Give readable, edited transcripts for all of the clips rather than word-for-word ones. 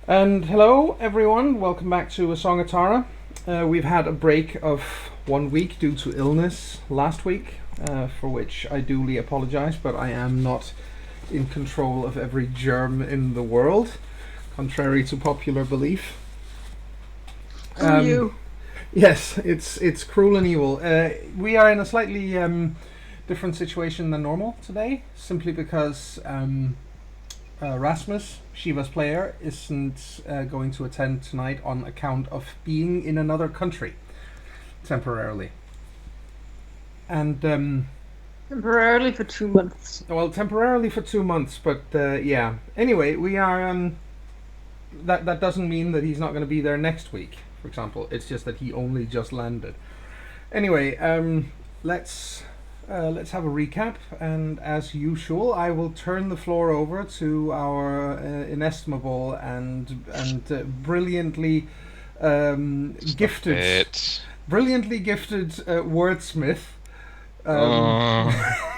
And hello, everyone. Welcome back to A Song of Tara. We've had a break of 1 week due to illness last week, for which I duly apologize, but I am not in control of every germ in the world, contrary to popular belief. You. Yes, it's cruel and evil. We are in a slightly different situation than normal today, simply because Rasmus, Shiva's player, isn't going to attend tonight on account of being in another country temporarily. And Temporarily for 2 months. well, temporarily for 2 months, but yeah. Anyway, we are. That doesn't mean that he's not going to be there next week. For example, it's just that he only just landed. Anyway, let's have a recap, and as usual, I will turn the floor over to our inestimable and brilliantly gifted, wordsmith.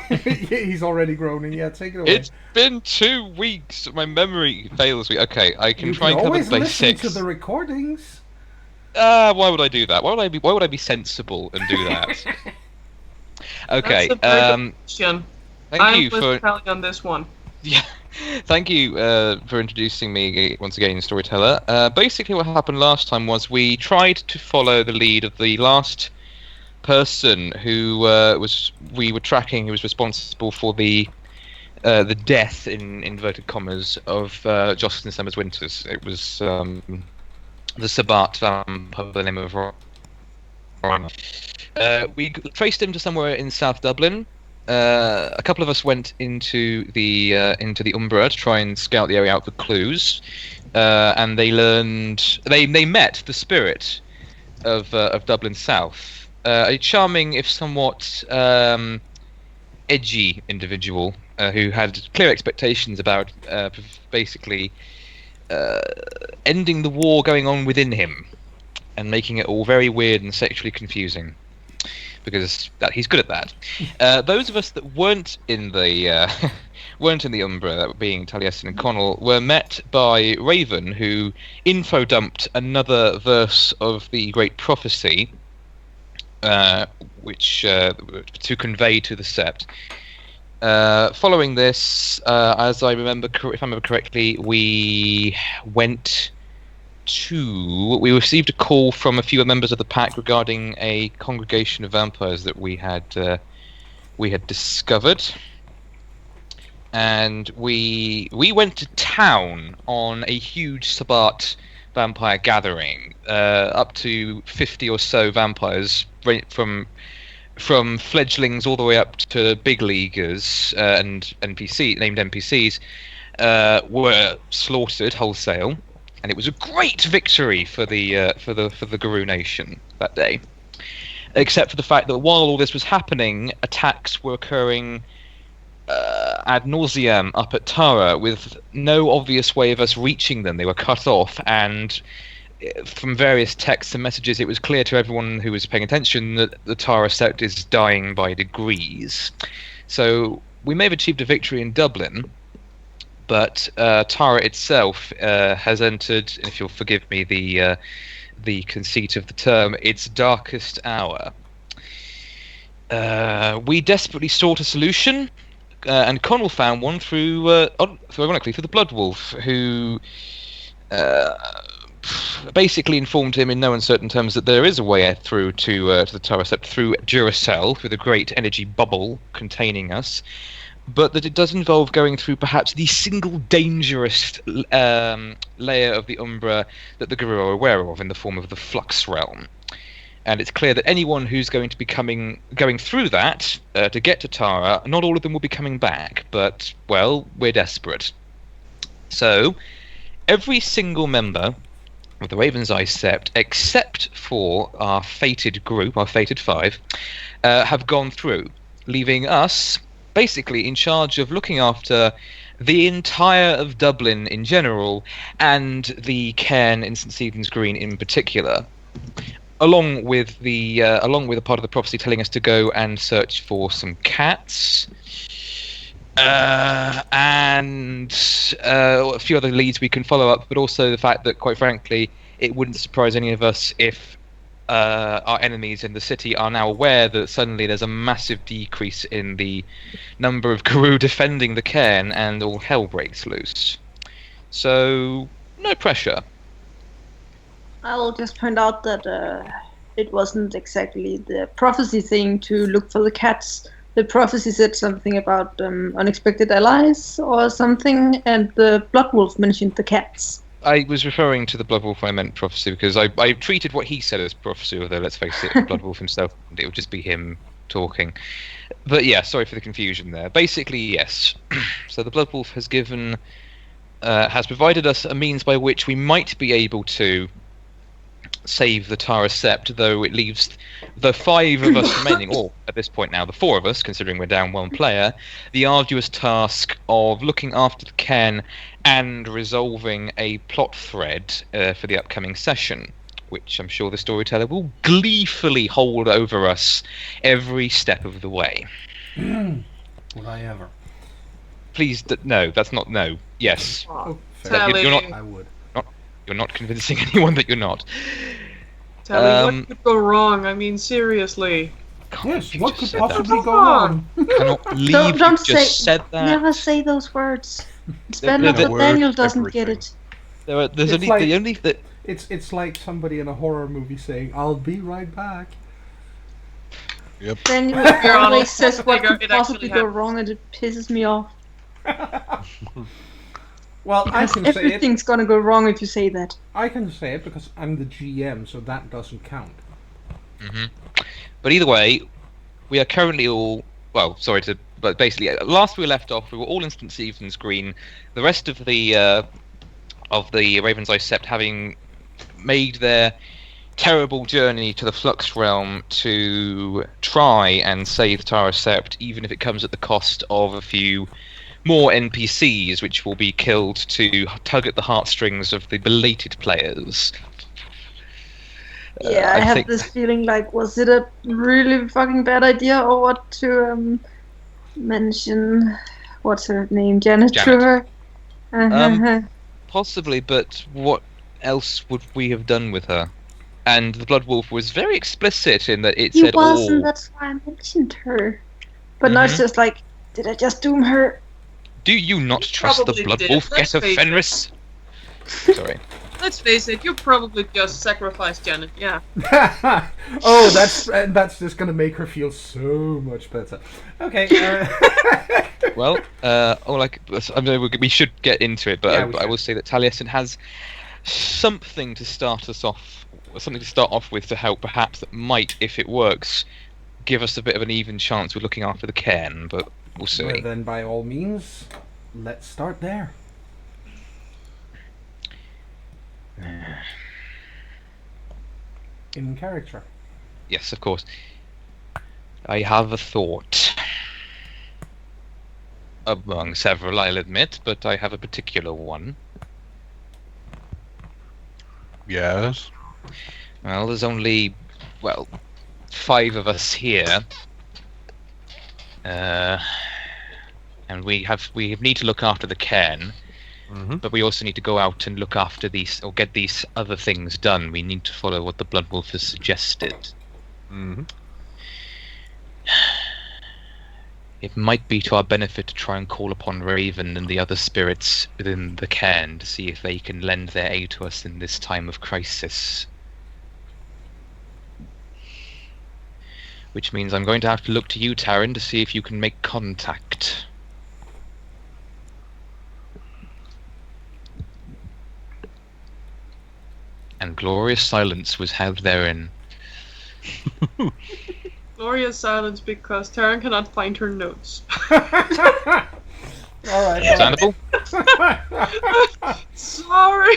He's already groaning. Yeah, take it away. It's been 2 weeks. My memory fails me. Okay, I can try and cover the always listen basics. to the recordings. Why would I do that? Why would I be sensible and do that? Okay. That's a very good question. Thank you I'm for with Kelly on this one. yeah. Thank you for introducing me once again, storyteller. Basically, what happened last time was we tried to follow the lead of the last person who we were tracking, who was responsible for the death in inverted commas of Jocelyn Summers Winters. It was the Sabat vampire by the name of Ron. We traced him to somewhere in South Dublin. A couple of us went into the Umbra to try and scout the area out for clues, and they met the spirit of Dublin South, a charming, if somewhat edgy individual who had clear expectations about basically ending the war going on within him and making it all very weird and sexually confusing, because he's good at that. Those of us that weren't in the Umbra, that being Taliesin and Connell, were met by Raven, who info dumped another verse of the Great Prophecy, which to convey to the Sept. Following this, as I remember, if I remember correctly, we received a call from a few members of the pack regarding a congregation of vampires that we had discovered, and we went to town on a huge Sabbat vampire gathering, up to 50 or so vampires, from fledglings all the way up to big leaguers and named NPCs, were slaughtered wholesale, and it was a great victory for the Guru Nation that day. Except for the fact that while all this was happening, attacks were occurring ad nauseam up at Tara, with no obvious way of us reaching them. They were cut off, and from various texts and messages, it was clear to everyone who was paying attention that the Tara Sept is dying by degrees. So we may have achieved a victory in Dublin, but Tara itself has entered, and if you'll forgive me the conceit of the term, its darkest hour. We desperately sought a solution, and Connell found one ironically, through the Blood Wolf, who basically informed him in no uncertain terms that there is a way through to the Tara Sept through Duracell, through the great energy bubble containing us, but that it does involve going through perhaps the single dangerous layer of the Umbra that the Guru are aware of, in the form of the Flux Realm. And it's clear that anyone who's going to be going through that to get to Tara, not all of them will be coming back, but, well, we're desperate. So every single member of the Raven's Eye Sept, except for our fated group, our fated five, have gone through, leaving us basically in charge of looking after the entire of Dublin in general, and the cairn in St Stephen's Green in particular, along with a part of the prophecy telling us to go and search for some cats. And a few other leads we can follow up, but also the fact that, quite frankly, it wouldn't surprise any of us if our enemies in the city are now aware that suddenly there's a massive decrease in the number of Guru defending the cairn, and all hell breaks loose. So, no pressure. I'll just point out that it wasn't exactly the prophecy thing to look for the cats. The prophecy said something about unexpected allies or something, and the Blood Wolf mentioned the cats. I was referring to the Blood Wolf when I meant prophecy, because I treated what he said as prophecy, although, let's face it, Blood Wolf himself, it would just be him talking. But yeah, sorry for the confusion there. Basically, yes. So the Blood Wolf has provided us a means by which we might be able to save the Tara Sept, though it leaves the 5 of us remaining, or at this point now the 4 of us, considering we're down 1 player, the arduous task of looking after the cairn and resolving a plot thread for the upcoming session, which I'm sure the storyteller will gleefully hold over us every step of the way. Would I ever? Please, no, that's not no. Yes. Oh, Tally. You're not. I would. You're not convincing anyone that you're not. Tally, what could go wrong? I mean, seriously. Yes, what could said possibly that. go wrong? Cannot believe Don't you just said that. Never say those words. It's better The that word Daniel doesn't everything. get it. There's It's only like- the It's like somebody in a horror movie saying, "I'll be right back." Yep. Daniel Your Honor, always says what it could actually possibly go happened. wrong, and it pisses me off. Well, I Because can say it. everything's gonna go wrong if you say that. I can say it because I'm the GM, so that doesn't count. But either way, we are currently all but basically, last we left off, we were all instant Stevens Green. The rest of the Raven's Eye Sept having made their terrible journey to the Flux Realm to try and save Tara Sept, even if it comes at the cost of a few more NPCs, which will be killed to tug at the heartstrings of the belated players. Yeah, I have this feeling like, was it a really fucking bad idea or what to mention, what's her name, Janet to her? Possibly, but what else would we have done with her? And the Blood Wolf was very explicit in that it He said wasn't, all. that's why I mentioned her. But now it's just like, did I just doom her? Do you not trust the probably Blood did. Wolf, Let's Get of face it. Fenris? Sorry. Let's face it, you probably just sacrificed Janet, yeah. Oh, that's just gonna make her feel so much better. Okay. Well, I mean, we should get into it, but Yeah, we I will say that Taliesin has something to start off with to help, perhaps, that might, if it works, give us a bit of an even chance with looking after the cairn, but we'll see. Well, then, by all means, let's start there. In character. Yes, of course. I have a thought. Among several, I'll admit, but I have a particular one. Yes. Well, there's only, 5 of us here. And we need to look after the cairn. But we also need to go out and look after these, or get these other things done. We need to follow what the Blood Wolf has suggested. It might be to our benefit to try and call upon Raven and the other spirits within the cairn to see if they can lend their aid to us in this time of crisis. Which means I'm going to have to look to you, Taryn, to see if you can make contact. And glorious silence was held therein. Glorious silence because Taryn cannot find her notes. Alright. Understandable? Sorry!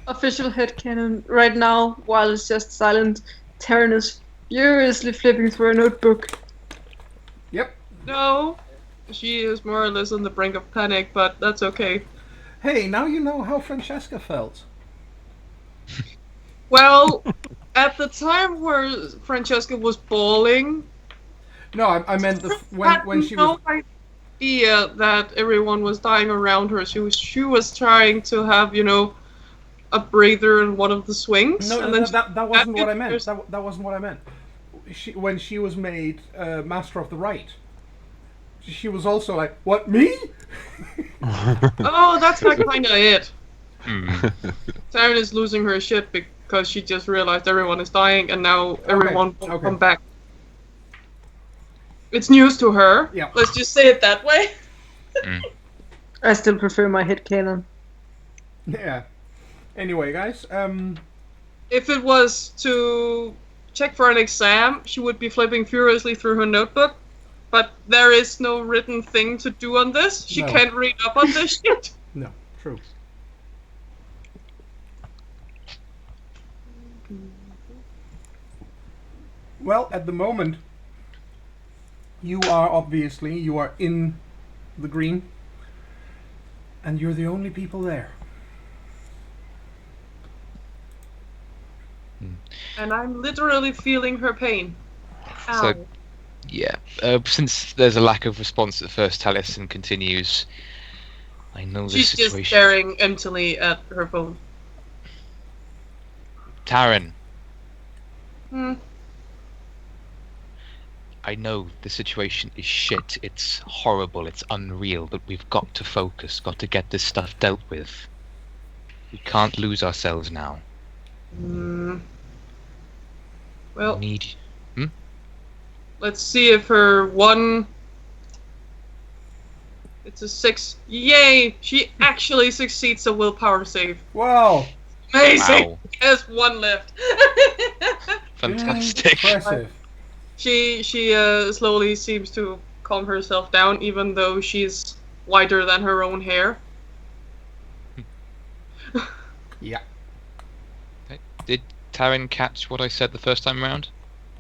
Official headcanon right now, while it's just silent, Taryn is furiously flipping through a notebook. Yep. No, she is more or less on the brink of panic, but that's okay. Hey, now you know how Francesca felt. Well, at the time where Francesca was bawling, No, I meant when she was fear that everyone was dying around her. She was trying to have, a breather in one of the swings. No, and then that wasn't what I meant. That wasn't what I meant. When she was made Master of the Right, she was also like, "What, me?" Oh, that's not kind of it. Hmm. Taryn is losing her shit because she just realized everyone is dying, and now everyone will come back. It's news to her. Yeah. Let's just say it that way. I still prefer my headcanon. Yeah. Anyway, guys, If it was to check for an exam, she would be flipping furiously through her notebook. But there is no written thing to do on this. She No. can't read up on this shit. no, true. Well, at the moment, you are in the green, and you're the only people there. And I'm literally feeling her pain. Ow. So, yeah. Since there's a lack of response at first, Taliesin continues. I know this She's situation. just staring emptily at her phone. Taryn, Hmm. I know the situation is shit. It's horrible. It's unreal. But we've got to focus. Got to get this stuff dealt with. We can't lose ourselves now. Well, Need. let's see if her one... It's a 6. Yay! She actually succeeds a willpower save. Wow! Amazing! Wow. There's one left. Fantastic. Impressive. She slowly seems to calm herself down, even though she's whiter than her own hair. Yeah. Did Taryn catch what I said the first time around?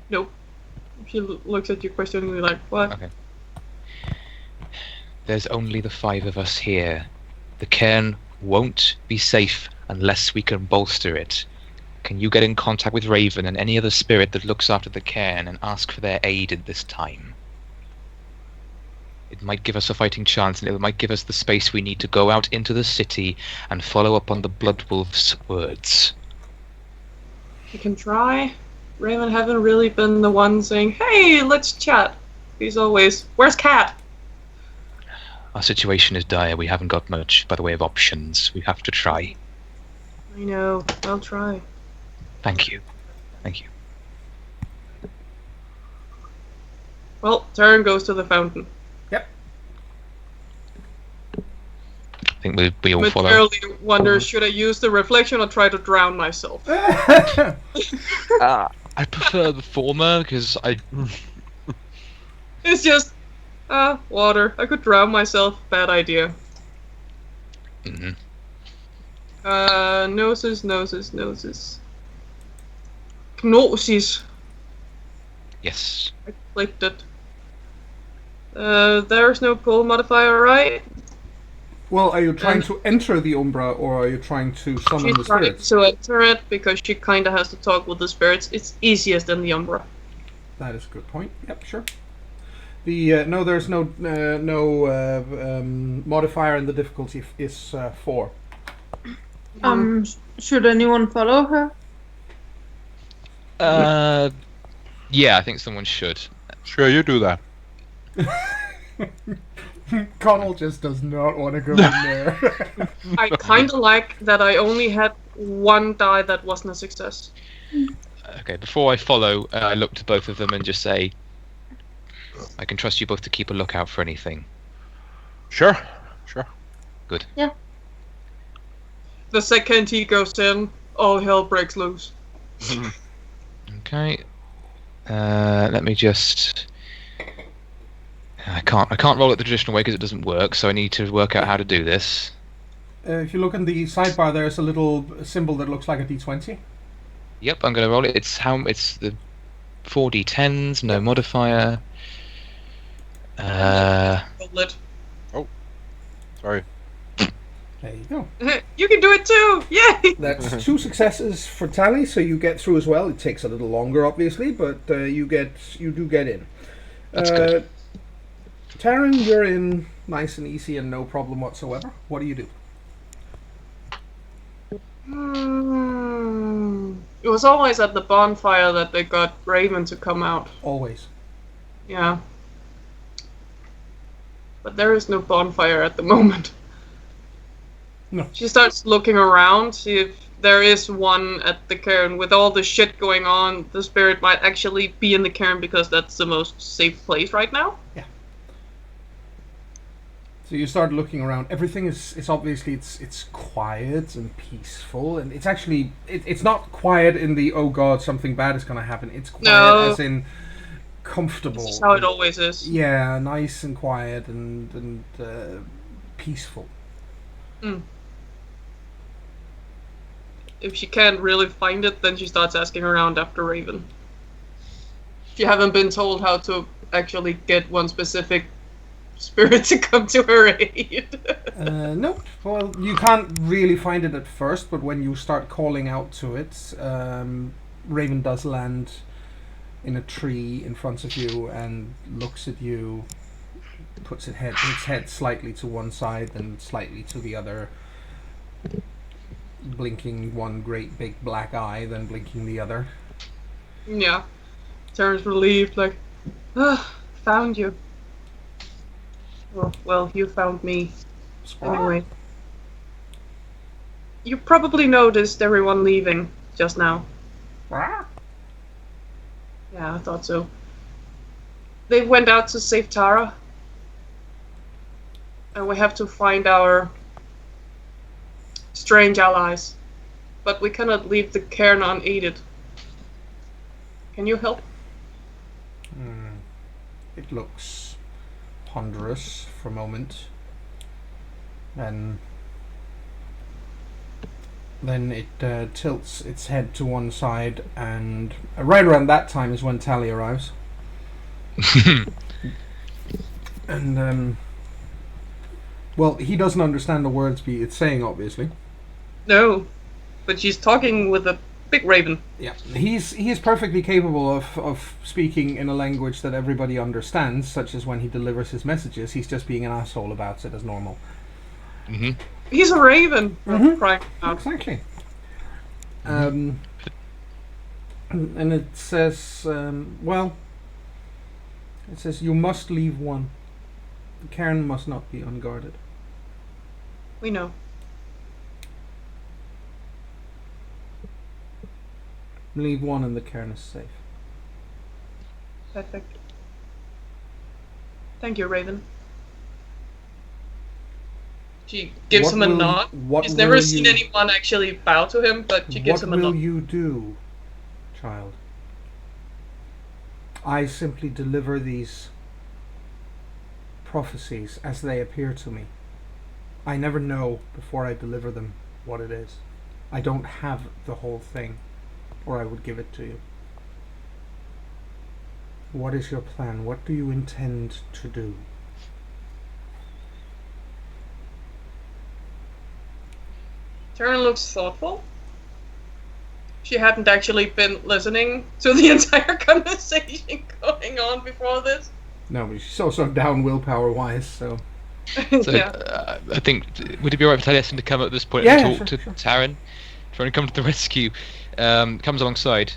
Nope. She looks at you questioningly like, what? Okay. There's only the 5 of us here. The cairn won't be safe unless we can bolster it. Can you get in contact with Raven and any other spirit that looks after the cairn and ask for their aid at this time? It might give us a fighting chance, and it might give us the space we need to go out into the city and follow up on the Bloodwolf's words. You can try. Raven haven't really been the one saying, hey, let's chat. He's always, where's Cat? Our situation is dire. We haven't got much by the way of options. We have to try. I know. I'll try. Thank you. Thank you. Well, Taryn goes to the fountain. Yep. I think we all follow. Materially wonders, should I use the reflection or try to drown myself? I prefer the former because I. It's just, water. I could drown myself. Bad idea. Mhm. Gnosis. Gnosis. Yes. I clicked it. There's no pull modifier, right? Well, are you trying to enter the Umbra, or are you trying to summon She's the trying spirits? to enter it because she kinda has to talk with the spirits. It's easiest in the Umbra. That is a good point. Yep, sure. The no, there's no modifier, and the difficulty is 4. Should anyone follow her? Yeah, I think someone should. Sure, you do that. Connell just does not want to go in there. I kinda like that I only had one die that wasn't a success. Okay, before I follow, I look to both of them and just say, I can trust you both to keep a lookout for anything. Sure. Good. The second he goes in, all hell breaks loose. Okay. Let me just. I can't roll it the traditional way because it doesn't work. So I need to work out how to do this. If you look in the sidebar, there's a little symbol that looks like a D20. Yep, I'm going to roll it. It's the 4d10s, no modifier. Roll it. Sorry. There you go. You can do it too! Yay! That's 2 successes for Tally, so you get through as well. It takes a little longer, obviously, but you do get in. That's good. Taryn, you're in nice and easy and no problem whatsoever, what do you do? It was always at the bonfire that they got Raven to come out. Always. Yeah. But there is no bonfire at the moment. No. She starts looking around, see if there is one at the cairn. With all the shit going on, the spirit might actually be in the cairn because that's the most safe place right now. Yeah. So you start looking around. Everything is obviously it's quiet and peaceful, and it's actually it's not quiet in the oh god something bad is gonna happen. It's quiet as in comfortable. This is how it always is. Yeah, nice and quiet and peaceful. Mm. If she can't really find it, then she starts asking around after Raven. She haven't been told how to actually get one specific spirit to come to her aid. Nope. Well, you can't really find it at first, but when you start calling out to it, Raven does land in a tree in front of you and looks at you, puts its head slightly to one side and slightly to the other, blinking one great big black eye, then blinking the other. Yeah. Turns relieved, like, found you. Well, you found me. Anyway. You probably noticed everyone leaving just now. Yeah, I thought so. They went out to save Tara. And we have to find our strange allies. But we cannot leave the cairn unaided. Can you help? It looks ponderous for a moment. And then it tilts its head to one side, and right around that time is when Tally arrives. And well, he doesn't understand the words it's saying, obviously. No, but she's talking with a big raven. Yeah, he is perfectly capable of speaking in a language that everybody understands, such as when he delivers his messages. He's just being an asshole about it as normal. Mm-hmm. He's a raven. Mhm. Crying out. Exactly. And it says, well, it says you must leave one. The cairn must not be unguarded. We know. Leave one and the cairn is safe. Perfect. Thank you, Raven. She gives What him a will- nod. what She's never will seen you- anyone actually bow to him, but she gives What him a will nod. you do, child? I simply deliver these prophecies as they appear to me. I never know before I deliver them what it is. I don't have the whole thing, or I would give it to you. What is your plan? What do you intend to do? Taryn looks thoughtful. She hadn't actually been listening to the entire conversation going on before this. No, but she's also down willpower-wise, so... So Yeah. I think, would it be alright for Taliesin to come at this point Yeah, and yeah, talk sure, to sure. Taryn? Trying to come to the rescue. Comes alongside.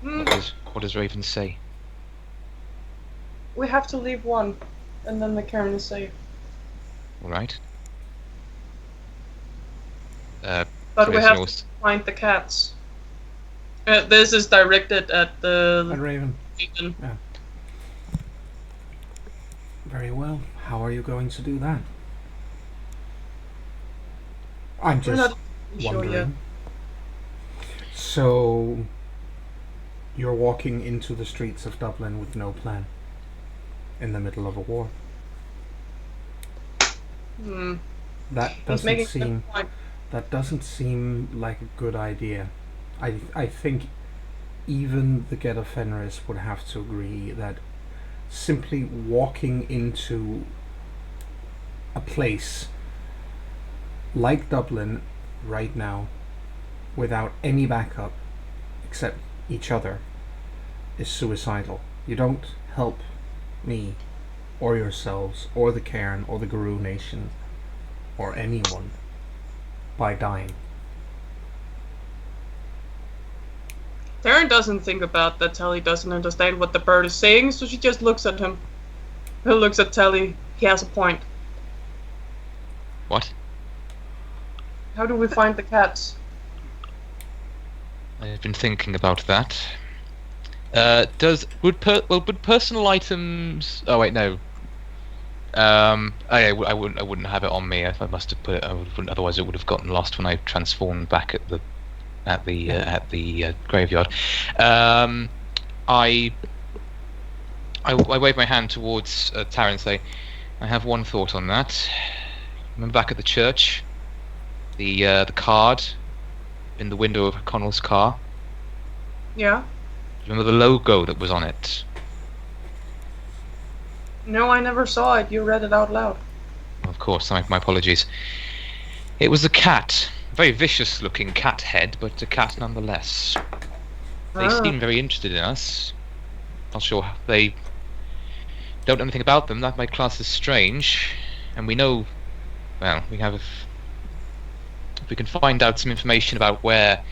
Hmm, What does Raven say? we have to leave one, and then the cairn is safe. Alright. But we Raven have also- to find the cats. This is directed at At the Raven. Raven. Very well. How are you going to do that? I'm We're just not sure yet. wondering. So, you're walking into the streets of Dublin with no plan, in the middle of a war. Hmm. That He's doesn't making a seem. good point. That doesn't seem like a good idea. I think even the Get of Fenris would have to agree that simply walking into a place like Dublin right now without any backup except each other is suicidal. You don't help me or yourselves, or the Cairn, or the Guru Nation, or anyone, by dying. Taryn doesn't think about that Tally doesn't understand what the bird is saying, so she just looks at him. He looks at Tally. He has a point. What? How do we find the cats? I've been thinking about that. Would personal items? Oh wait, no. I wouldn't have it on me. I must have put it. Otherwise, it would have gotten lost when I transformed back at the graveyard. I wave my hand towards Taryn and say, I have one thought on that. Remember back at the church, the card in the window of Connell's car? Yeah? Remember the logo that was on it? No, I never saw it. You read it out loud. Of course, my apologies. It was a cat. A very vicious looking cat head, but a cat nonetheless. They seem very interested in us. Not sure they don't know anything about them. That my class is strange. And we know, well, if we can find out some information about where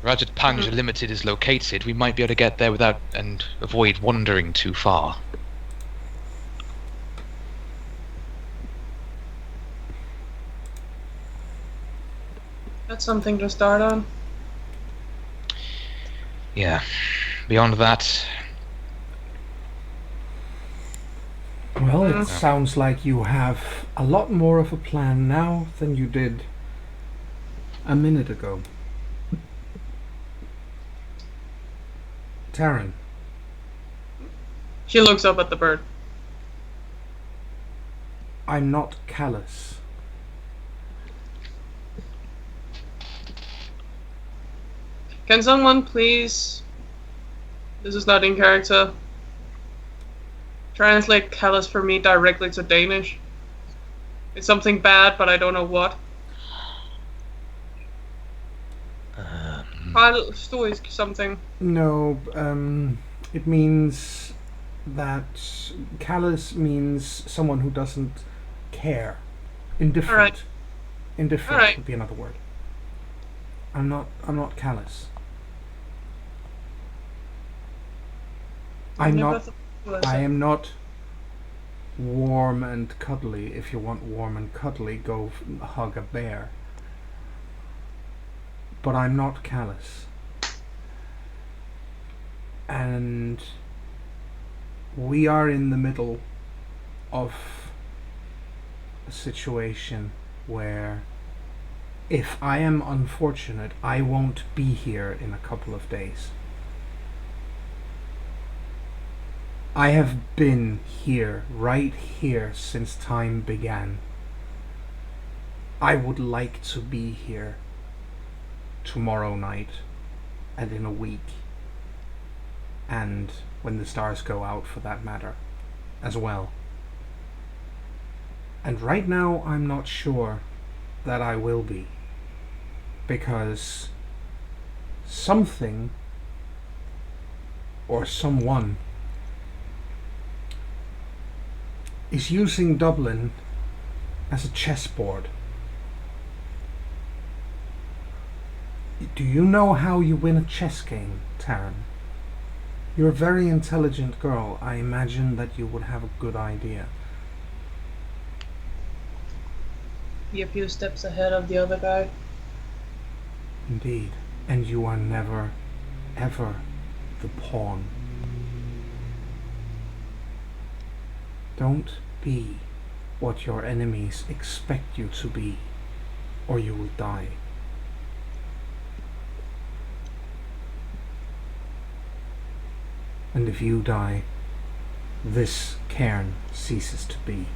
Rajat Panja Limited is located, we might be able to get there without and avoid wandering too far. That's something to start on. Yeah. Beyond that, Well, it sounds like you have a lot more of a plan now than you did a minute ago. Taryn, She looks up at the bird. I'm not callous. Can someone please, this is not in character, translate callous for me directly to Danish? It's something bad, but I don't know what. Stoisk something. No, it means that callous means someone who doesn't care. Indifferent. All right. Indifferent All right. would be another word. I'm not callous. I am not warm and cuddly. If you want warm and cuddly, go hug a bear. But I'm not callous. And we are in the middle of a situation where if I am unfortunate, I won't be here in a couple of days. I have been here, right here, since time began. I would like to be here tomorrow night and in a week, and when the stars go out, for that matter, as well. And right now I'm not sure that I will be, because something or someone is using Dublin as a chessboard. Do you know how you win a chess game, Taryn? You're a very intelligent girl. I imagine that you would have a good idea. Be a few steps ahead of the other guy. Indeed. And you are never, ever the pawn. Don't be what your enemies expect you to be, or you will die. And if you die, this cairn ceases to be.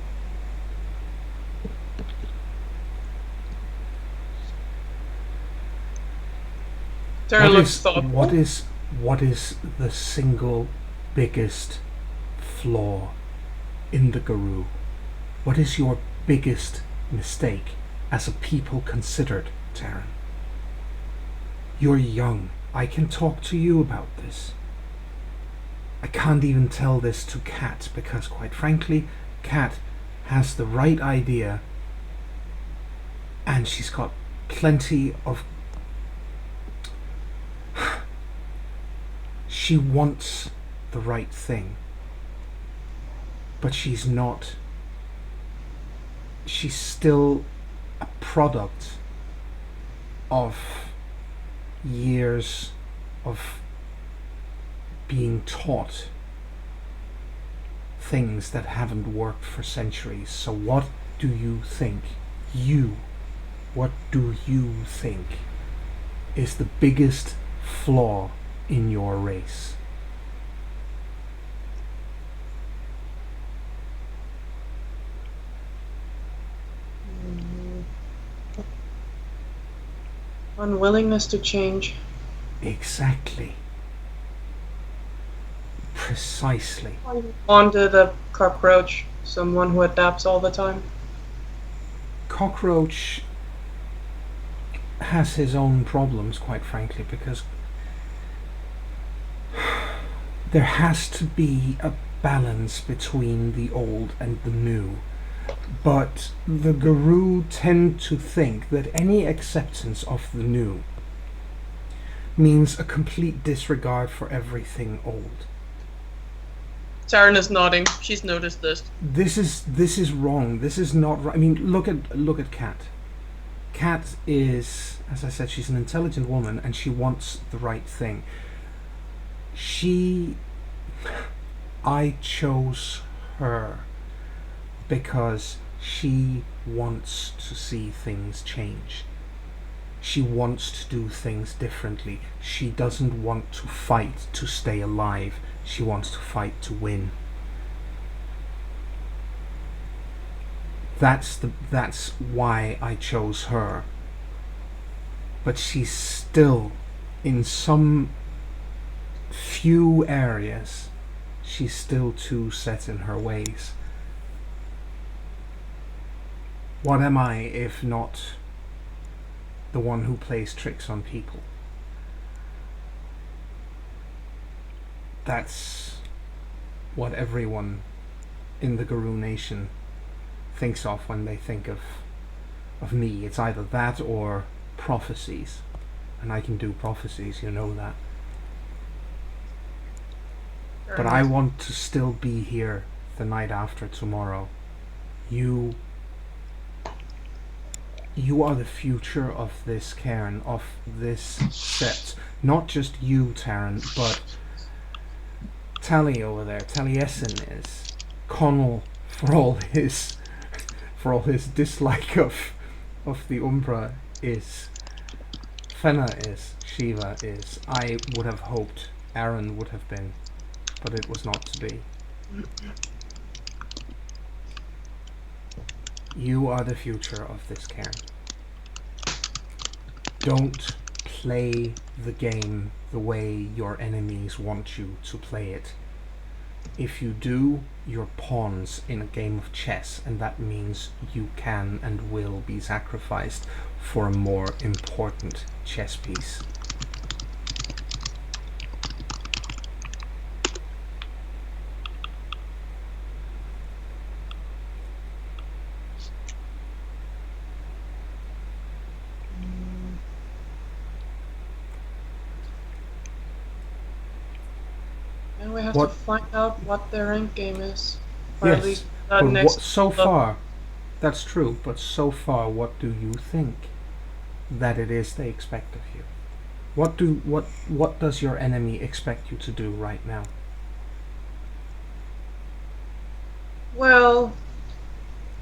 Tara looks thoughtful. What is the single biggest flaw in the Guru? What is your biggest mistake as a people considered, Taryn? You're young. I can talk to you about this. I can't even tell this to Kat because, quite frankly, Kat has the right idea and she's got plenty of... She wants the right thing, but she's not... She's still a product of years of being taught things that haven't worked for centuries. So what do you think? What do you think is the biggest flaw in your race? Unwillingness to change. Exactly. Precisely. I wanted a cockroach, someone who adapts all the time. Cockroach has his own problems, quite frankly, because there has to be a balance between the old and the new. But the Guru tend to think that any acceptance of the new means a complete disregard for everything old. Taryn is nodding. She's noticed this. This is wrong. This is not right. I mean, look at Kat. Kat is, as I said, she's an intelligent woman and she wants the right thing. I chose her because she wants to see things change. She wants to do things differently. She doesn't want to fight to stay alive. She wants to fight to win. That's why I chose her. But she's still, in some few areas, she's still too set in her ways. What am I if not the one who plays tricks on people? That's what everyone in the Guru Nation thinks of when they think of me. It's either that or prophecies. And I can do prophecies, you know that. But I want to still be here the night after tomorrow. You are the future of this cairn, of this set. Not just you, Taryn, but Tally over there. Taliesin is. Connell, for all his dislike of the Umbra, is. Fenna is. Shiva is. I would have hoped Aaron would have been, but it was not to be. You are the future of this cairn. Don't play the game the way your enemies want you to play it. If you do, you're pawns in a game of chess, and that means you can and will be sacrificed for a more important chess piece. And we have What- to find out what their end game is. Or Yes, at least but next. so far, that's true, but so far, what do you think that it is they expect of you? What does your enemy expect you to do right now? Well,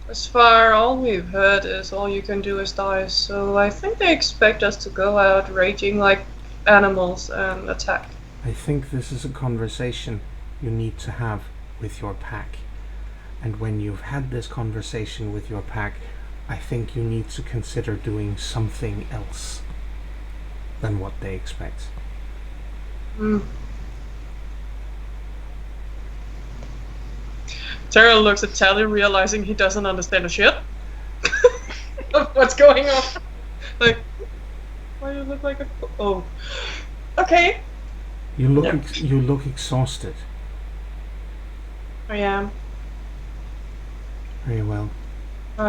as far all we've heard is all you can do is die, so I think they expect us to go out raging like animals and attack. I think this is a conversation you need to have with your pack. And when you've had this conversation with your pack, I think you need to consider doing something else than what they expect. Terrell looks at Tally, realizing he doesn't understand a shit of what's going on. Like, why do you look like a... Oh. Okay. You look exhausted. I am. Very well.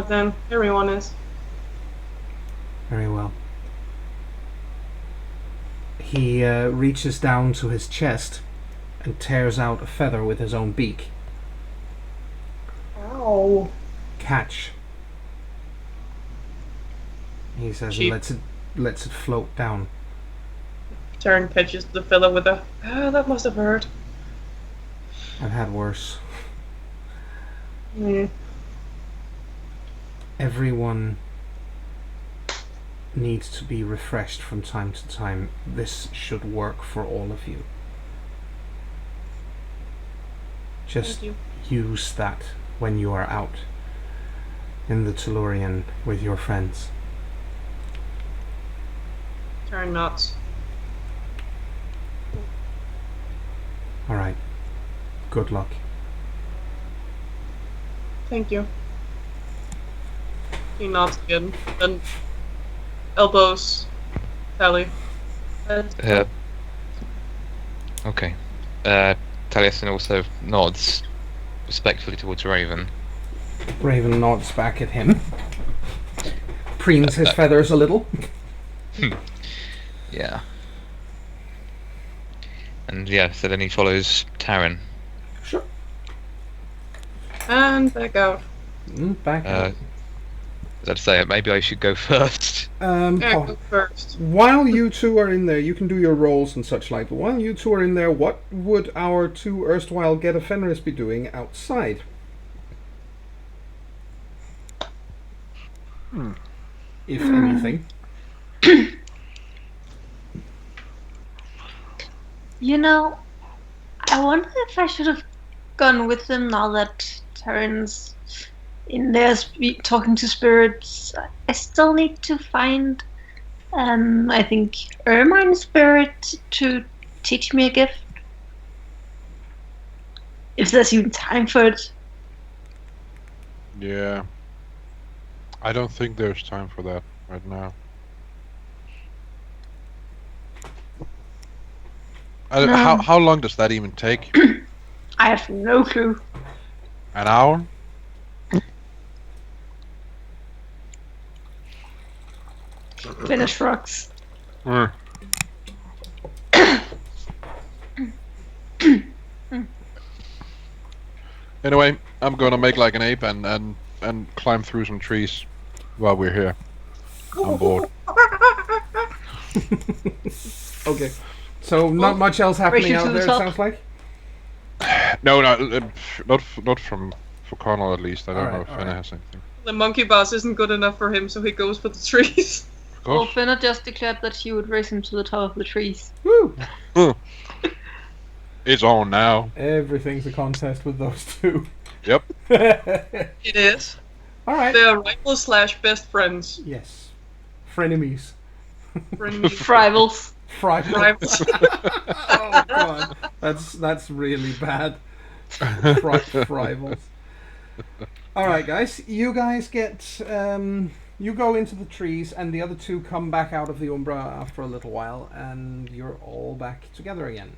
Then everyone is. Very well. He reaches down to his chest and tears out a feather with his own beak. Ow. Catch. He says She- and lets it float down. Taryn catches the feather with a. Ah, that must have hurt. I've had worse. Hmm. Everyone needs to be refreshed from time to time. This should work for all of you. Just Thank use that when you are out in the Tellurian with your friends. Taryn nods. Alright. Good luck. Thank you. He nods again. Then elbows Tally. Okay. Taliesin also nods respectfully towards Raven. Raven nods back at him. Preens his feathers a little. Yeah. And yeah, so then he follows Taryn. Sure. And back out. Back up. As I'd say, maybe I should go first. Yeah, Paul, go first. while you two are in there, you can do your rolls and such like, but while you two are in there, what would our two erstwhile Get a Fenris be doing outside? If anything. You know, I wonder if I should have gone with them now that Terran's in there talking to spirits. I still need to find, I think, Ermine's spirit to teach me a gift. If there's even time for it. Yeah. I don't think there's time for that right now. No. How long does that even take? I have no clue. An hour? Finish rocks. Mm. Anyway, I'm gonna make like an ape and climb through some trees while we're here. On board. Okay. So not much else happening Racing out to the there, it top. sounds like? No, not from for Connell at least. I don't know if Fenna has anything. The monkey boss isn't good enough for him, so he goes for the trees. Of Well, course. Finna just declared that she would race him to the top of the trees. Woo! It's on now. Everything's a contest with those two. Yep. It is. Alright. They are rivals / best friends. Yes. Frenemies. Friendly Rivals. Rivals. rivals. Oh god. That's really bad. Rivals. Alright guys, you guys get you go into the trees and the other two come back out of the Umbra after a little while and you're all back together again.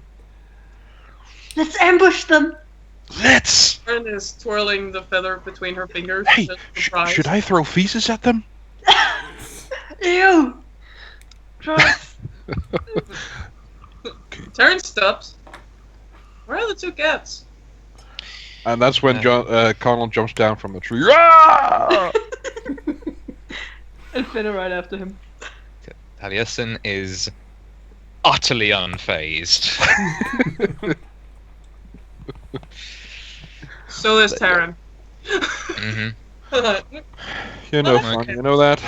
Let's ambush them. Let's. Friend is twirling the feather between her fingers. Hey, just surprised. should I throw feces at them? Ew. Gross. Terrence stops. Where are the two cats? And that's when Connell jumps down from the tree. Ah! And Finna right after him. Taliesin is utterly unfazed. So is Taryn. hmm You know, Okay. fun, you know that.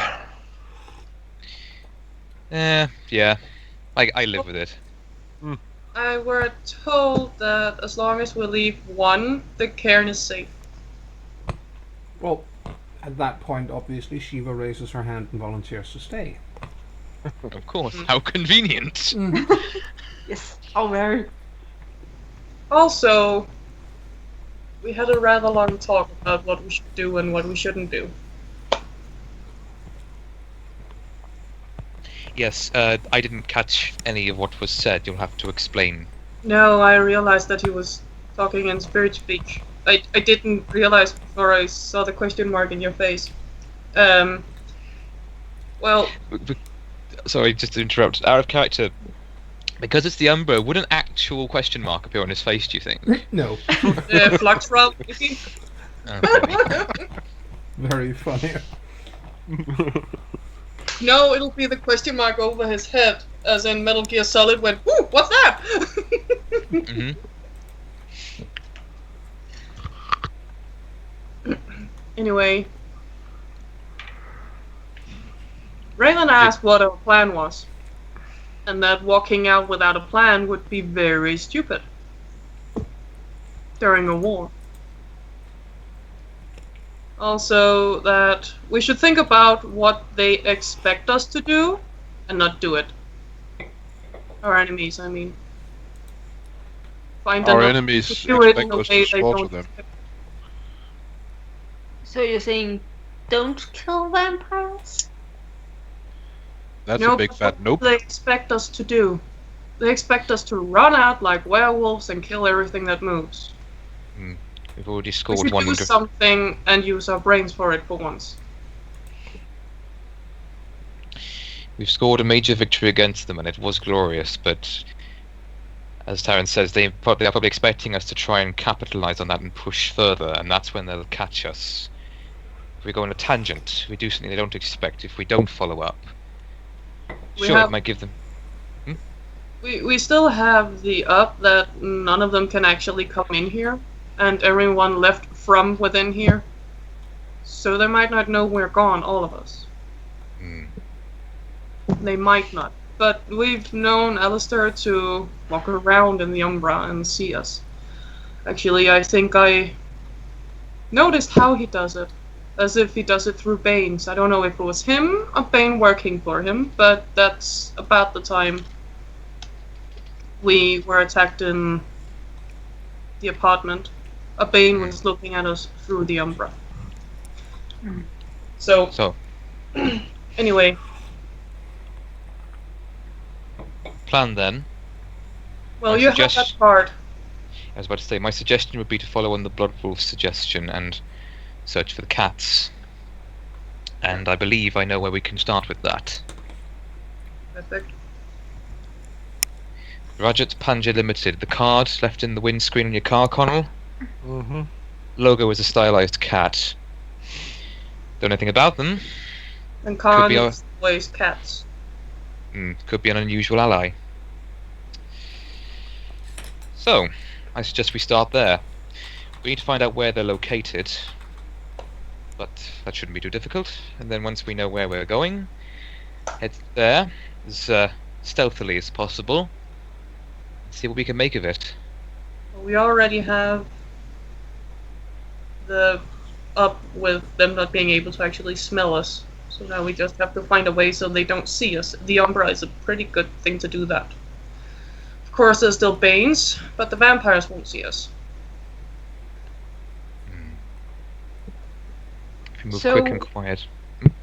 Yeah. I live with it. I were told that as long as we leave one, the cairn is safe. Well, at that point obviously Shiva raises her hand and volunteers to stay. Of course. How convenient. Yes. How very. Also, we had a rather long talk about what we should do and what we shouldn't do. Yes, I didn't catch any of what was said. You'll have to explain. No, I realized that he was talking in spirit speech. I didn't realize before I saw the question mark in your face. Well, Sorry, just to interrupt. Out of character, because it's the Umbra, would an actual question mark appear on his face, do you think? No. Flux route, maybe? Very funny. No, it'll be the question mark over his head, as in Metal Gear Solid went, "Woo, what's that?" Mm-hmm. Anyway, Raylan asked what our plan was, and that walking out without a plan would be very stupid during a war. Also, that we should think about what they expect us to do, and not do it. Our enemies, I mean. Find Our enough enemies to do it in expect a us way to they slaughter don't them. expect. So you're saying don't kill vampires? That's No, a big but fat what nope. do they expect us to do? They expect us to run out like werewolves and kill everything that moves. We've already We scored should one. do something and use our brains for it for once. We've scored a major victory against them, and it was glorious. But as Taryn says, they are probably expecting us to try and capitalize on that and push further, and that's when they'll catch us. If we go on a tangent, we do something they don't expect. If we don't follow up, it might give them. We still have the up that none of them can actually come in here, and everyone left from within here. So they might not know we're gone, all of us. They might not. But we've known Alistair to walk around in the Umbra and see us. Actually, I think I noticed how he does it. As if he does it through Banes. I don't know if it was him or Bane working for him, but that's about the time we were attacked in the apartment. A Bane was looking at us through the Umbra. So anyway. Plan then. Well, you have that card. I was about to say, my suggestion would be to follow on the Blood Wolf's suggestion and search for the cats. And I believe I know where we can start with that. Perfect. Rajat Panja Limited. The card left in the windscreen on your car, Connell. Mm-hmm. Logo is a stylized cat. Don't know anything about them. And Khan is always cats. Could be an unusual ally. So, I suggest we start there. We need to find out where they're located. But that shouldn't be too difficult. And then once we know where we're going, head there as stealthily as possible. See what we can make of it. Well, we already have the up with them not being able to actually smell us. So now we just have to find a way so they don't see us. The Umbra is a pretty good thing to do that. Of course, there's still Banes, but the vampires won't see us. If we move quick and quiet.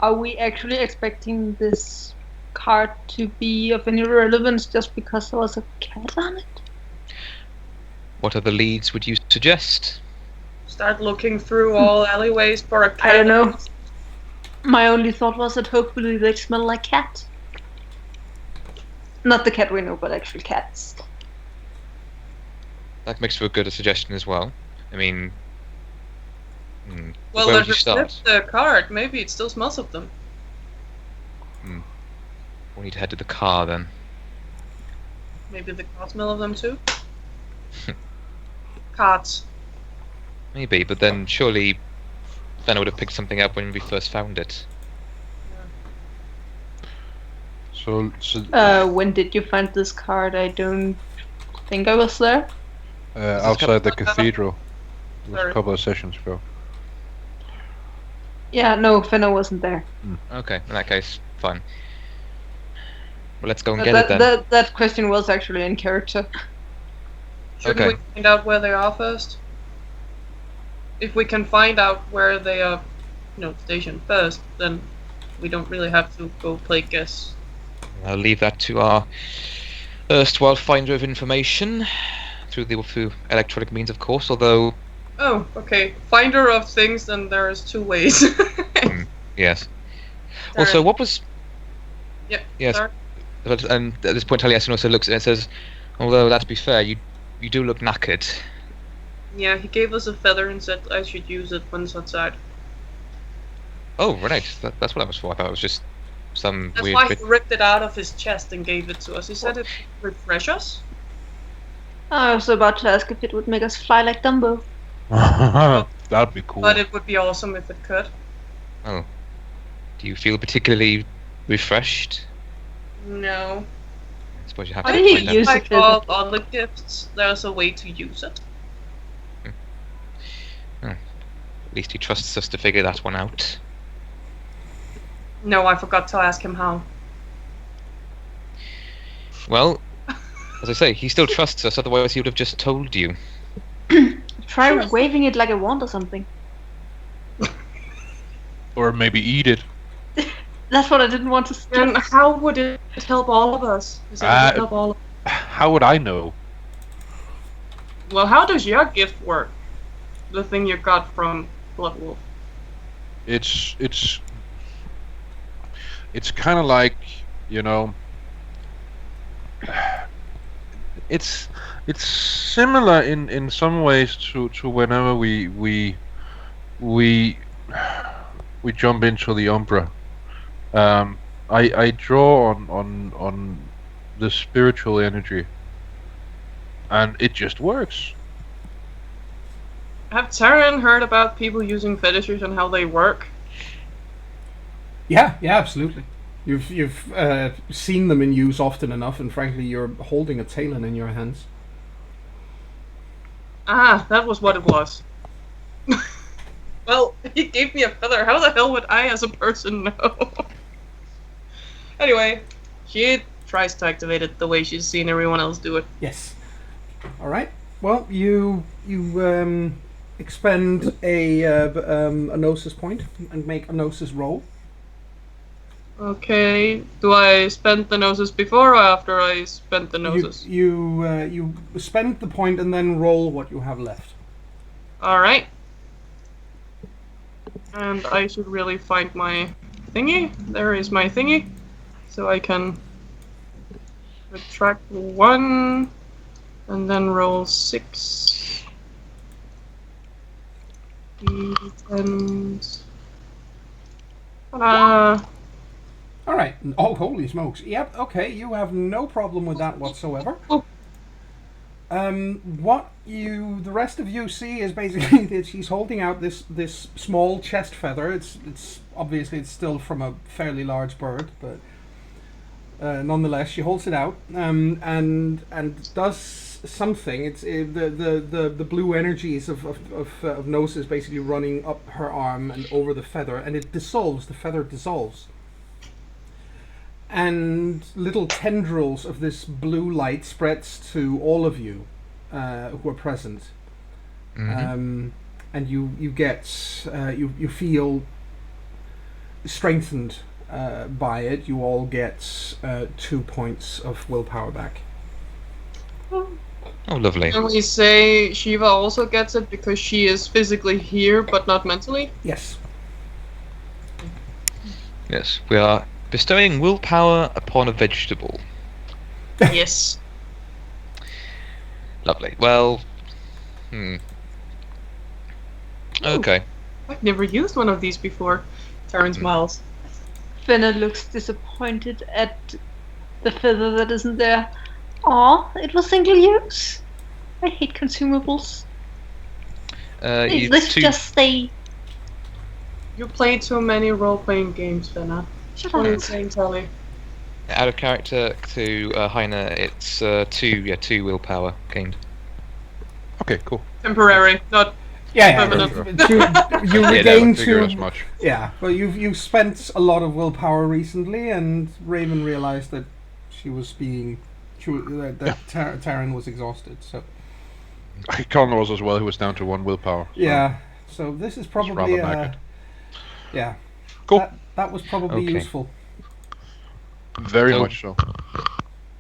Are we actually expecting this card to be of any relevance just because there was a cat on it? What other leads would you suggest? Start looking through all alleyways for a cat. I don't know. My only thought was that hopefully they smell like cat. Not the cat we know, but actual cats. That makes for a good suggestion as well. I mean, well, where would there's you start? the card. Maybe it still smells of them. We need to head to the car then. Maybe the car smell of them too. Cards. Maybe, but then surely Fenna would have picked something up when we first found it. So when did you find this card? I don't think I was there. outside the cathedral. It was Sorry. a couple of sessions ago. Yeah, no, Fenna wasn't there. Okay, in that case, fine. Well, let's go and But get it then. that question was actually in character. Shouldn't Okay. we find out where they are first? If we can find out where they are, stationed first, then we don't really have to go play guess. I'll leave that to our erstwhile finder of information through electronic means, of course. Although Oh, okay. Finder of things, then there's 2 ways. Yes. Also, Sorry. what was... Yep. Yes. Sorry. And at this point, Taliesin also looks at it and says, although, let's be fair, you do look knackered. Yeah, he gave us a feather and said I should use it when it's outside. Oh, right. That's what that was for. I thought it was just some That's weird why bit. he ripped it out of his chest and gave it to us. He said it would refresh us. I was about to ask if it would make us fly like Dumbo. That'd be cool. But it would be awesome if it could. Oh. Do you feel particularly refreshed? No. I suppose you have How to did he find that. use it? Like all other gifts, there's a way to use it. At least he trusts us to figure that one out. No, I forgot to ask him how. Well, as I say, he still trusts us, otherwise he would have just told you. Try waving it like a wand or something. Or maybe eat it. That's what I didn't want to do. And how would it help all of us? Is it would help all of... How would I know? Well, how does your gift work? The thing you got from Bloodwolf. It's kind of like, you know, it's similar in some ways to whenever we jump into the Umbra. I draw on the spiritual energy, and it just works. Have Taryn heard about people using fetishes and how they work? Yeah, absolutely. You've seen them in use often enough, and frankly, you're holding a talon in your hands. Ah, that was what it was. Well, he gave me a feather. How the hell would I, as a person, know? Anyway, she tries to activate it the way she's seen everyone else do it. Yes. All right. Well, you expend a gnosis point and make a gnosis roll. Okay, do I spend the gnosis before or after I spent the gnosis? You spend the point and then roll what you have left. Alright. And I should really find my thingy. There is my thingy. So I can retract 1 and then roll 6. D10. All right. Oh, holy smokes! Yep. Okay. You have no problem with that whatsoever. Oh. What the rest of you see is basically that she's holding out this small chest feather. It's obviously it's still from a fairly large bird, but nonetheless she holds it out and does something. It's the blue energies of Gnosis basically running up her arm and over the feather, and it dissolves. The feather dissolves. And little tendrils of this blue light spreads to all of you who are present, and you get you feel strengthened by it. You all get 2 points of willpower back. Oh, lovely. Can we say Shiva also gets it because she is physically here but not mentally? Yes. Yes, we are bestowing willpower upon a vegetable. Yes. Lovely. Well, okay. I've never used one of these before. Taryn smiles. Finna looks disappointed at the feather that isn't there. Aw, it was single use. I hate consumables. Please, let's just stay. You play too many role-playing games, Finna. Shut What are you up. saying, Tully? Out of character to Heine, it's 2 willpower gained. Okay, cool. Temporary, not Yeah. permanent. You Yeah, regain Figure as 2. much. Yeah, but you've spent a lot of willpower recently, and Raven realized that Taryn was exhausted. So Connor was as well, who was down to 1 willpower. So yeah, so this is probably rather knackered. yeah. Cool. That was probably Okay. useful. Very So- much so.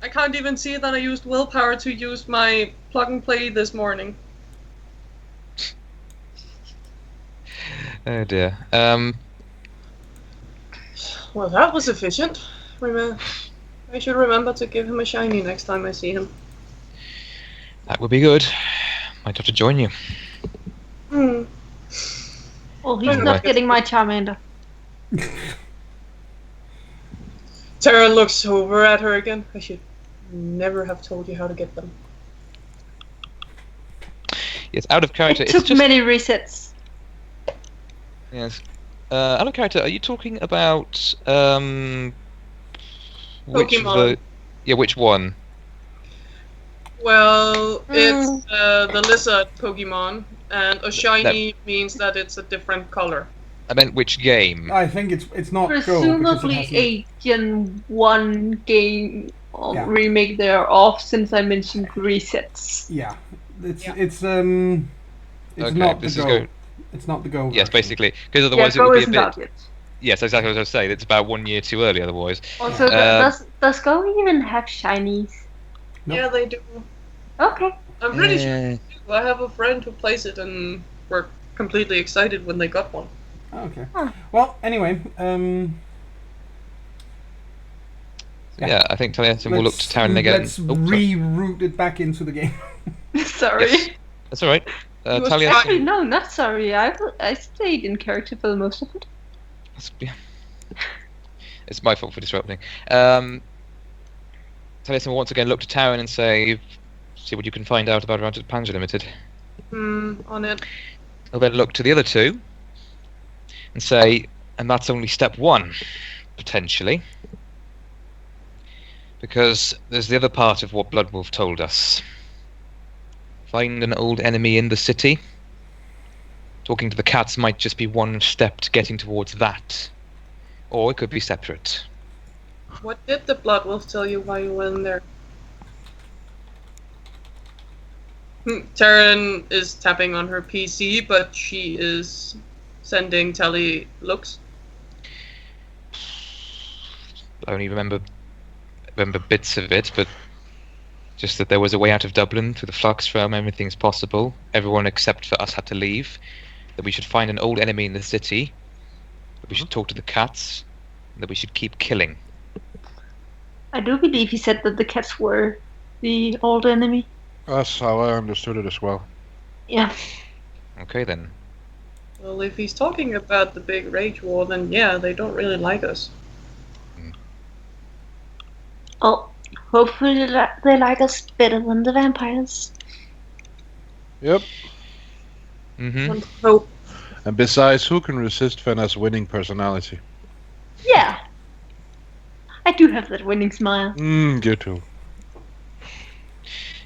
I can't even see that I used willpower to use my plug and play this morning. Oh dear. Well, that was efficient. I should remember to give him a shiny next time I see him. That would be good. Might have to join you. Hmm. Oh, he's Anyway. not getting my Charmander. Tara looks over at her again. I should never have told you how to get them. Yes, out of character. It It's took just many resets. yes. Out of character. Are you talking about which Pokemon. Yeah, which one? Well, it's the lizard Pokemon, and a shiny means that it's a different color. I meant which game. I think it's not Go. because it Presumably hasn't- a Gen 1 game or Yeah. remake thereof, since I mentioned resets. Yeah, it's Yeah. it's Okay, not this the is Go. go. It's not the Go. Yes, version. basically, because Yeah, otherwise it Go would be a isn't bit. out yet. Yes, exactly what I was saying. It's about 1 year too early otherwise. Also, does Go even have shinies? Nope. Yeah, they do. Okay. I'm pretty sure they do. I have a friend who plays it and were completely excited when they got one. Okay. Huh. Well, anyway, Yeah, I think Taliesin will look to Taryn again. Let's Oh, sorry. reroute it back into the game. Sorry. Yes. That's all right. was Taliesin. Actually, no, not sorry. I stayed in character for most of it. Yeah. It's my fault for disrupting. Taliesin will once again look to Taryn and say, "See what you can find out about Rounded Panja Limited." On it. He'll then look to the other two and say, "And that's only step one, potentially, because there's the other part of what Bloodwolf told us. Find an old enemy in the city. Talking to the cats might just be one step to getting towards that, or it could be separate." What did the Bloodwolf tell you while you were in there? Taryn is tapping on her PC, but she is sending Tally looks. I only remember bits of it, but just that there was a way out of Dublin through the Flux realm. Everything's possible. Everyone except for us had to leave. That we should find an old enemy in the city. That we should talk to the cats. And that we should keep killing. I do believe he said that the cats were the old enemy. That's how I understood it as well. Yeah. Okay then. Well, if he's talking about the big rage war, then yeah, they don't really like us. Oh, hopefully they like us better than the vampires. Yep. Mm-hmm. Hope. And besides, who can resist Fenna's winning personality? Yeah. I do have that winning smile. You too.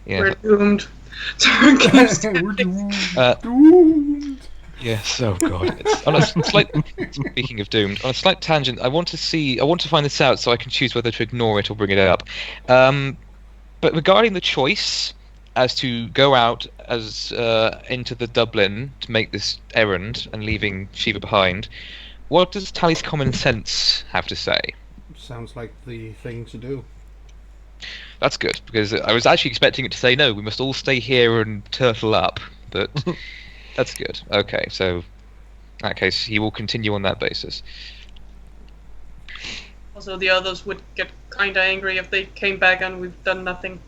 Yeah. We're doomed. Taryn keeps We're doomed. Uh, Yes. Oh god. It's, on a slight. Speaking of doomed, on a slight tangent, I want to find this out so I can choose whether to ignore it or bring it up. But regarding the choice as to go out as into the Dublin to make this errand and leaving Shiva behind, what does Tally's common sense have to say? Sounds like the thing to do. That's good, because I was actually expecting it to say no, we must all stay here and turtle up, but that's good. Okay, so in that case, he will continue on that basis. Also, the others would get kinda angry if they came back and we've done nothing.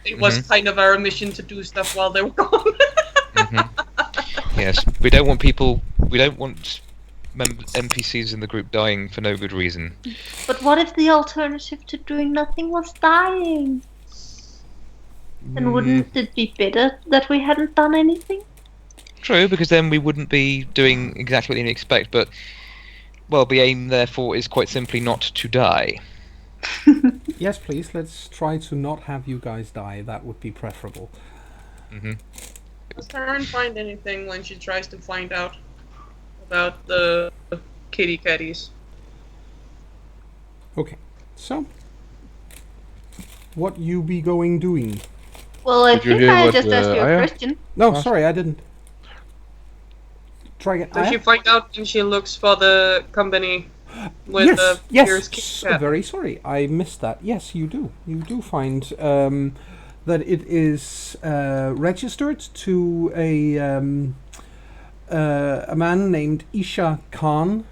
It was kind of our mission to do stuff while they were gone. Yes, we don't want NPCs in the group dying for no good reason. But what if the alternative to doing nothing was dying? And wouldn't it be better that we hadn't done anything? True, because then we wouldn't be doing exactly what you expect, but, well, the aim, therefore, is quite simply not to die. Yes, please. Let's try to not have you guys die. That would be preferable. Does Taryn find anything when she tries to find out about the kitty catties? Okay. So, what you be going doing? Well, I Did you think hear I what, just asked you a Aya? question. No, Huh? sorry, I didn't. Try again. Does Aya? she find out when she looks for the company with Yes, the yes. fierce kitty cat? Very sorry, I missed that. Yes, you do. You do find that it is registered to a man named Isha Khan.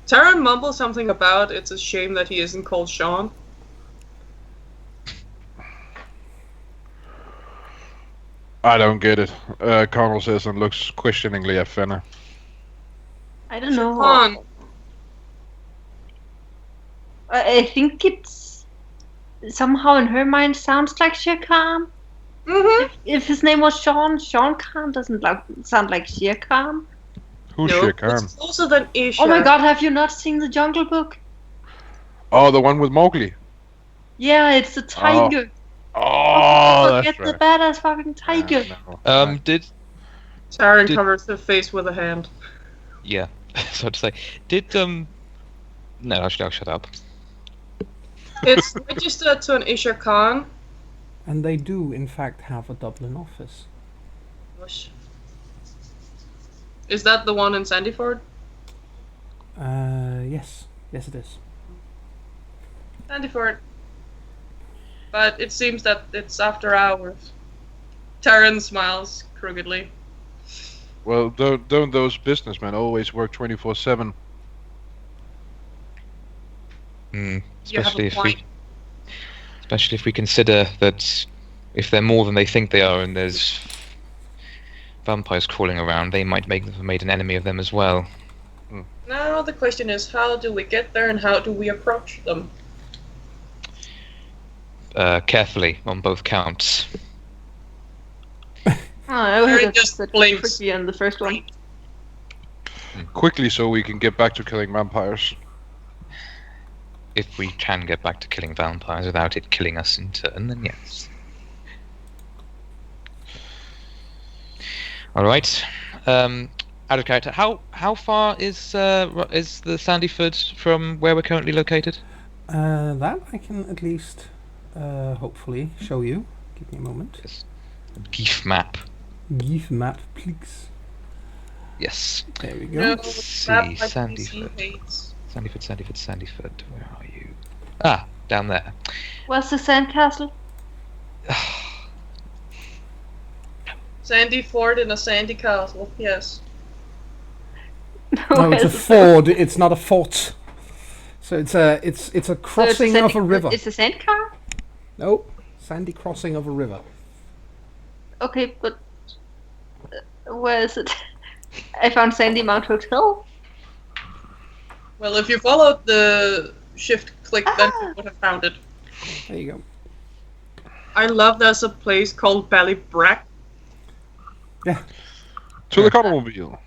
Taran mumbles something about it's a shame that he isn't called Sean. I don't get it. Connell says and looks questioningly at Fenna. I don't know. Sean. I think it's somehow in her mind sounds like Shere Khan. Mm-hmm. If his name was Sean Khan doesn't sound like Shere Khan. Who's No, Shere Khan? it's closer than Isha. Oh my god, have you not seen the Jungle Book? Oh, the one with Mowgli. Yeah, it's the tiger. Oh, that's Get right. the badass fucking tiger. No. Did Taran covers her face with a hand. yeah? So to say, did No, actually, I'll shut up. It's registered to an Isha Khan. And they do, in fact, have a Dublin office. Gosh. Is that the one in Sandyford? Yes. Yes, it is. Sandyford. But it seems that it's after hours. Taran smiles crookedly. Well, don't those businessmen always work 24/7? You have Especially a point. especially if we consider that if they're more than they think they are, and there's vampires crawling around, they might have made an enemy of them as well. Now the question is, how do we get there and how do we approach them? Carefully on both counts. I would Very have just said blinks. tricky on the first one. Quickly, so we can get back to killing vampires. If we can get back to killing vampires without it killing us in turn, then yes. All right. Out of character. How far is the Sandyford from where we're currently located? That I can at least, hopefully, show you. Give me a moment. Yes. Geef map. Give map, please. Yes. There we go. No, Let's see, map like Sandyford. PC hates. Sandyford. Where are you? Ah, down there. What's the sandcastle? Sandy Ford in a sandy castle, yes. No, it's a Where's the- ford. It's not a fort. So it's a So it's crossing of a river. It's a sand car? No, sandy crossing of a river. Okay, but where is it? I found Sandy Mount Hotel. Well, if you followed the shift click, then you would have found it. There you go. I love there's a place called Ballybrack. Yeah, To the Cottonmobile.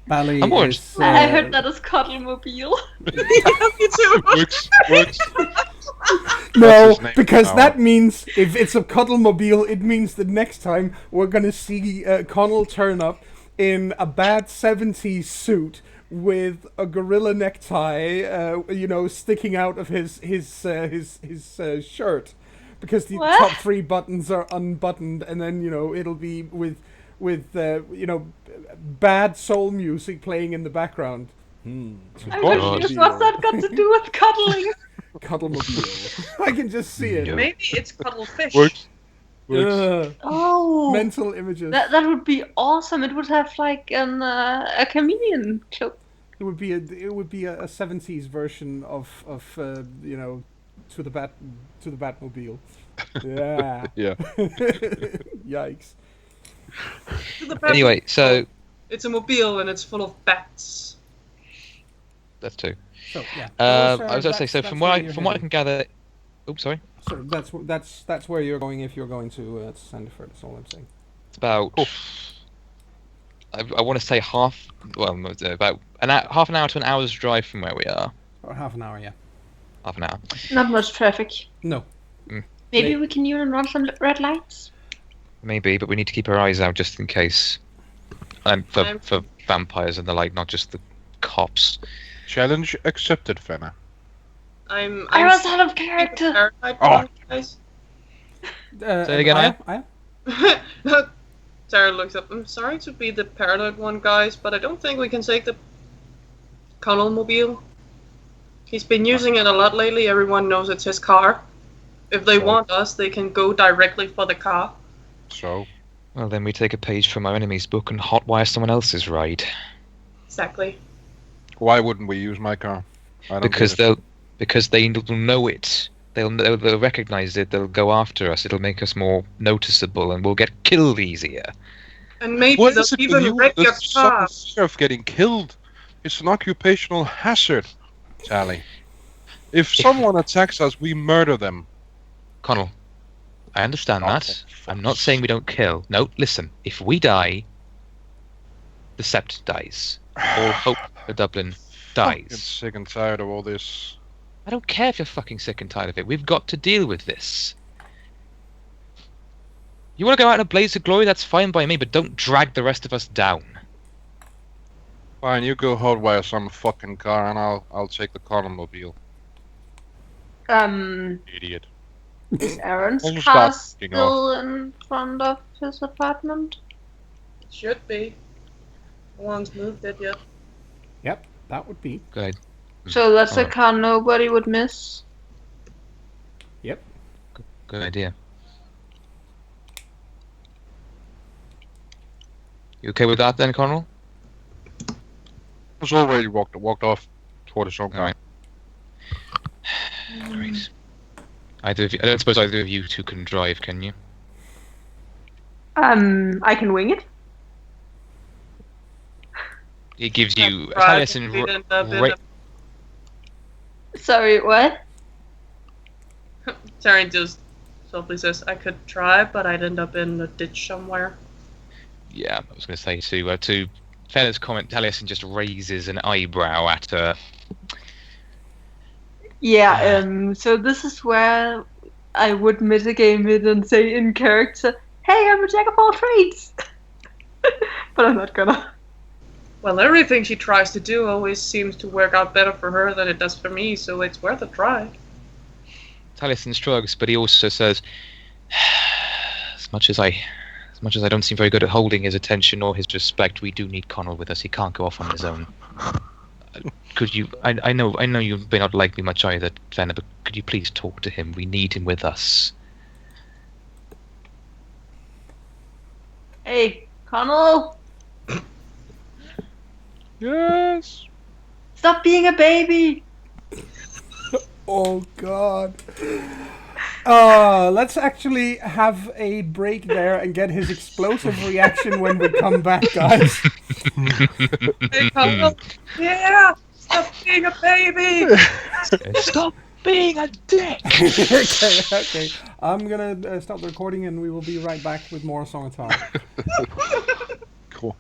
Bally I'm more is. I heard that as Cuddlemobile. Yeah, me too. Works. No, his name because now. that means if it's a cuddlemobile, it means that next time we're gonna see Connell turn up in a bad '70s suit with a gorilla necktie, sticking out of his shirt, because the What? top 3 buttons are unbuttoned, and then it'll be with bad soul music playing in the background. I'm God. confused. What's that got to do with cuddling? Cuddlemobile. I can just see it. No. Maybe it's Cuddlefish. Works. Oh, Mental images. that would be awesome. It would have like a chameleon cloak. It would be a 70s version of to the Batmobile. Yeah. Yeah. Yikes. To the Anyway, Batmobile. so It's a mobile and it's full of bats. that's two. So yeah. I was going to say, so that's from where what you're I can heading. gather, oops, sorry, So that's where you're going if you're going to Sandefjord. That's all I'm saying. it's about. I want to say about half an hour to an hour's drive from where we are. Or half an hour, yeah. Half an hour. Not much traffic. No. Maybe we can even run some red lights. Maybe, but we need to keep our eyes out just in case. For vampires and the like, not just the cops. Challenge accepted, Fenna. I was out of character. Guys. Say it again, Aya? Sarah looks up. I'm sorry to be the paranoid one, guys, but I don't think we can take the Connell mobile. He's been using it a lot lately. Everyone knows it's his car. If they So- want us, they can go directly for the car. So, Well, then we take a page from our enemy's book and hotwire someone else's ride. Exactly. why wouldn't we use my car? I don't Because get it. they'll know it. They'll recognize it. They'll go after us. It'll make us more noticeable, and we'll get killed easier. And maybe What they'll is it with even you? wreck your There's some car. fear of getting killed. It's an occupational hazard, Tally. If someone attacks us, we murder them. Connell, I understand Oh, that. for I'm not fuck's saying we don't kill. No, listen. If we die, the Sept dies. All hope for Dublin Fucking dies. sick and tired of all this. I don't care if you're fucking sick and tired of it. We've got to deal with this. You want to go out in a blaze of glory? That's fine by me, but don't drag the rest of us down. Fine, you go hotwire some fucking car, and I'll take the Connellmobile. Idiot. Is Aaron's I'll car stop fucking still in front of his apartment? Should be. No one's moved it yet. Yep, that would be. Go ahead. So that's a Alright. car nobody would miss. Good idea. You okay with that then, Connell? It's already walked off toward his own car. Alright. Great. I don't suppose either of you two can drive, can you? I can wing it. It gives you Right, Taliesin we didn't have ra- Sorry, what? Taryn just softly says, I could try, but I'd end up in a ditch somewhere. Yeah, I was going to say to Fella's comment, Taliesin just raises an eyebrow at her. Yeah, so this is where I would mitigate it and say in character, hey, I'm a jack of all trades! But I'm not gonna. Well, everything she tries to do always seems to work out better for her than it does for me, so it's worth a try. Taliesin shrugs, but he also says, as much as I don't seem very good at holding his attention or his respect, we do need Connell with us. He can't go off on his own. Could you? I know you may not like me much either, Fenna, but could you please talk to him? We need him with us. Hey, Connell! Yes. Stop being a baby! Oh God. Let's actually have a break there and get his explosive reaction when we come back, guys. Hey, Connell! Yeah! Stop being a baby! Stop being a dick! okay. I'm gonna stop the recording and we will be right back with more Song of Time. Cool.